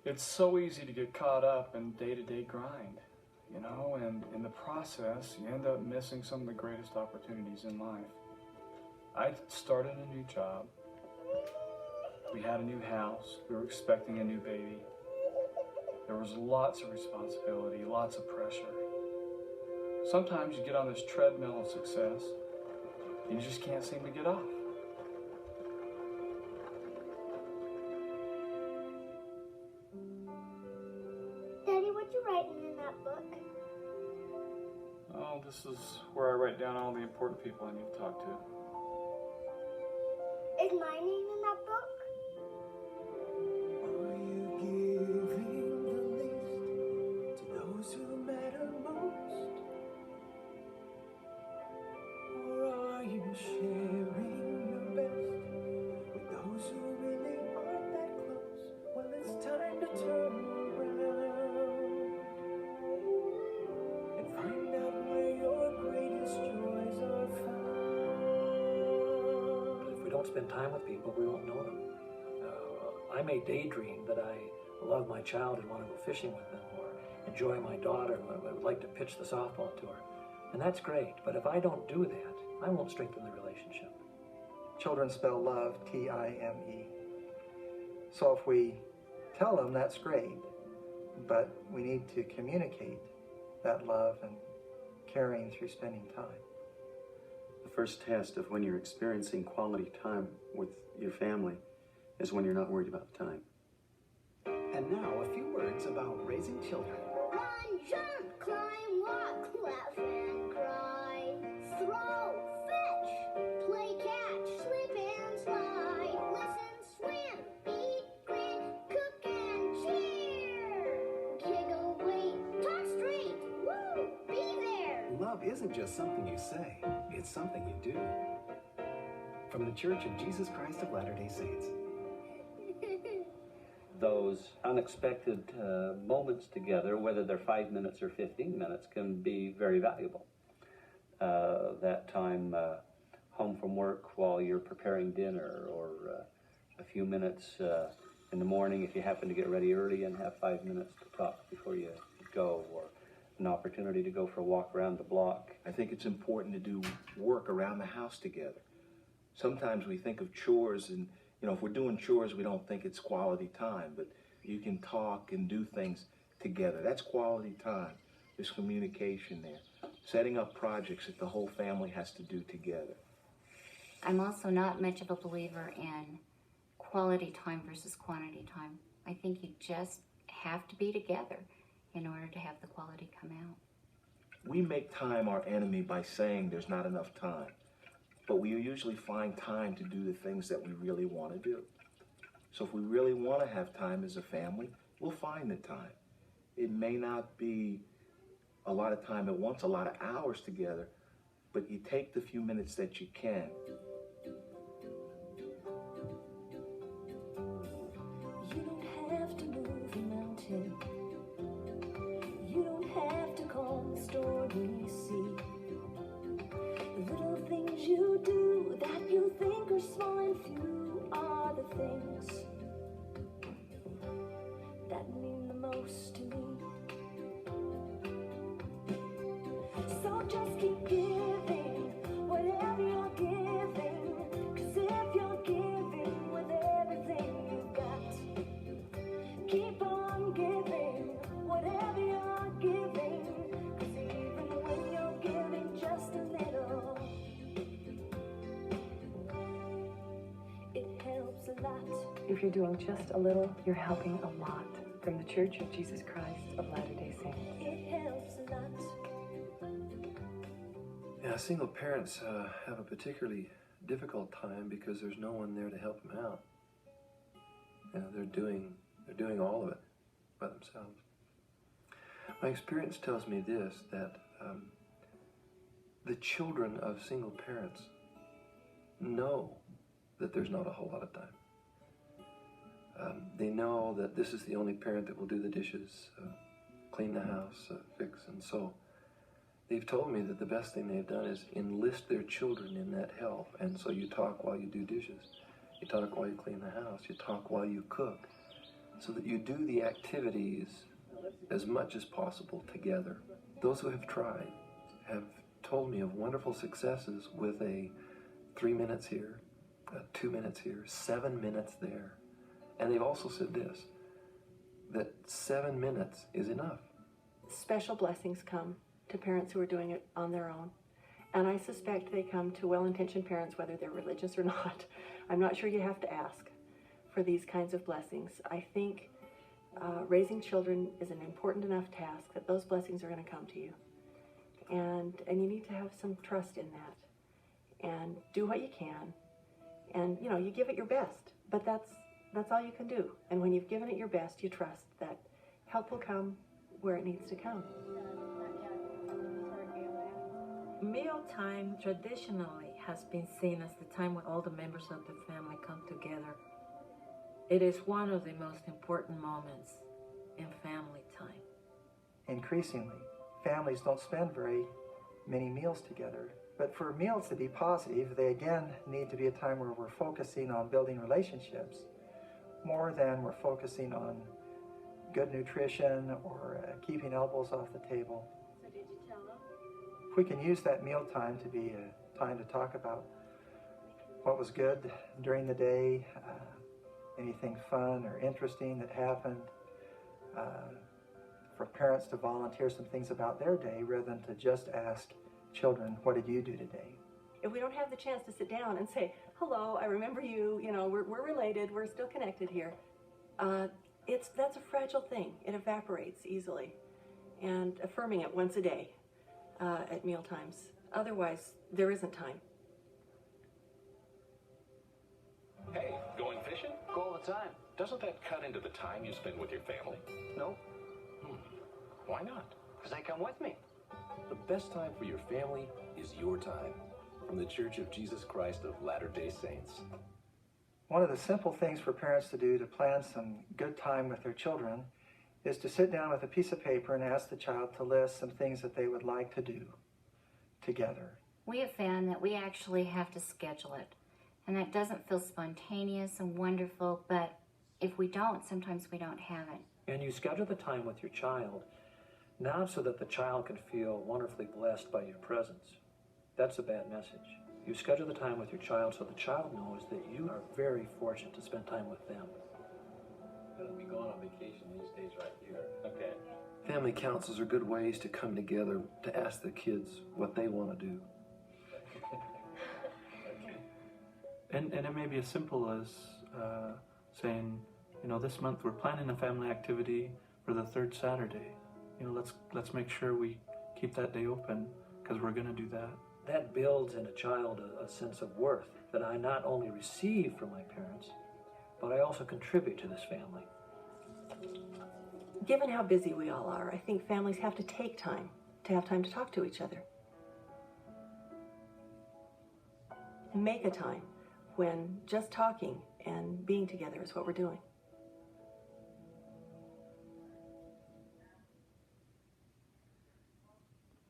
It's so easy to get caught up in day-to-day grind, you know, and in the process, you end up missing some of the greatest opportunities in life. I started a new job. We had a new house. We were expecting a new baby. There was lots of responsibility, lots of pressure. Sometimes you get on this treadmill of success and you just can't seem to get off. Daddy, what you writing in that book? Oh, this is where I write down all the important people I need to talk to. Is my name in that book? Are you giving the least to those who matter most? Or are you sharing your best with those who really aren't that close? Well, it's time to turn around and find out where your greatest joys are found. If we don't spend time with people, we won't know them. I may daydream that I love my child and want to go fishing with them, or enjoy my daughter, I would like to pitch the softball to her. And that's great, but if I don't do that, I won't strengthen the relationship. Children spell love, T-I-M-E. So if we tell them, that's great, but we need to communicate that love and caring through spending time. The first test of when you're experiencing quality time with your family is when you're not worried about time. And now a few words about raising children. Run, jump, climb, walk, laugh and cry. Throw, fetch, play catch, slip and slide. Listen, swim, eat, grin, cook and cheer. Giggle, wait, talk straight, woo, be there. Love isn't just something you say, it's something you do. From the Church of Jesus Christ of Latter-day Saints. Those unexpected moments together, whether they're 5 minutes or 15 minutes, can be very valuable. That time home from work while you're preparing dinner, or a few minutes in the morning if you happen to get ready early and have 5 minutes to talk before you go, or an opportunity to go for a walk around the block. I think it's important to do work around the house together. Sometimes we think of chores, and you know, if we're doing chores, we don't think it's quality time, but you can talk and do things together. That's quality time. There's communication there. Setting up projects that the whole family has to do together. I'm also not much of a believer in quality time versus quantity time. I think you just have to be together in order to have the quality come out. We make time our enemy by saying there's not enough time, but we usually find time to do the things that we really want to do. So if we really want to have time as a family, we'll find the time. It may not be a lot of time at once, a lot of hours together, but you take the few minutes that you can. You don't have to move a mountain. You don't have to calm the storm we see. The little things you do that you think are small and few are the things that mean the most to me. So just keep giving whatever you're giving, 'cause if you're giving with everything you've got, keep on giving whatever you're giving, 'cause even when you're giving just a little, it helps a lot. If you're doing just a little, you're helping a lot. From the Church of Jesus Christ of Latter-day Saints. It helps a lot. Yeah, single parents have a particularly difficult time because there's no one there to help them out. You know, they're doing all of it by themselves. My experience tells me this, that the children of single parents know that there's not a whole lot of time. They know that this is the only parent that will do the dishes, clean the house, fix, and so. They've told me that the best thing they've done is enlist their children in that help. And so you talk while you do dishes. You talk while you clean the house. You talk while you cook. so that you do the activities as much as possible together. Those who have tried have told me of wonderful successes with a 3 minutes here, 2 minutes here, 7 minutes there. And they've also said this, that 7 minutes is enough. Special blessings come to parents who are doing it on their own. And I suspect they come to well-intentioned parents, whether they're religious or not. I'm not sure you have to ask for these kinds of blessings. I think raising children is an important enough task that those blessings are going to come to you. And you need to have some trust in that. And do what you can. And, you know, you give it your best. But that's all you can do. And when you've given it your best, you trust that help will come where it needs to come. Mealtime traditionally has been seen as the time when all the members of the family come together. It is one of the most important moments in family time. Increasingly, families don't spend very many meals together. But for meals to be positive, they again need to be a time where we're focusing on building relationships more than we're focusing on good nutrition or keeping elbows off the table. So did you tell them? If we can use that meal time to be a time to talk about what was good during the day, anything fun or interesting that happened, for parents to volunteer some things about their day rather than to just ask children, what did you do today? If we don't have the chance to sit down and say, hello, I remember you, you know, we're related, we're still connected here, that's a fragile thing. It evaporates easily. And affirming it once a day at meal times. Otherwise, there isn't time. Hey, going fishing? Go all the time. Doesn't that cut into the time you spend with your family? No. Why not? Because they come with me. The best time for your family is your time. From the Church of Jesus Christ of Latter-day Saints. One of the simple things for parents to do to plan some good time with their children is to sit down with a piece of paper and ask the child to list some things that they would like to do together. We have found that we actually have to schedule it. And that doesn't feel spontaneous and wonderful, but if we don't, sometimes we don't have it. And you schedule the time with your child, not so that the child can feel wonderfully blessed by your presence. That's a bad message. You schedule the time with your child so the child knows that you are very fortunate to spend time with them. I'm going to be going on vacation these days right here. Okay. Family councils are good ways to come together to ask the kids what they want to do. And it may be as simple as saying, you know, this month we're planning a family activity for the third Saturday. You know, let's make sure we keep that day open because we're going to do that. That builds in a child a sense of worth that I not only receive from my parents, but I also contribute to this family. Given how busy we all are, I think families have to take time to have time to talk to each other. Make a time when just talking and being together is what we're doing.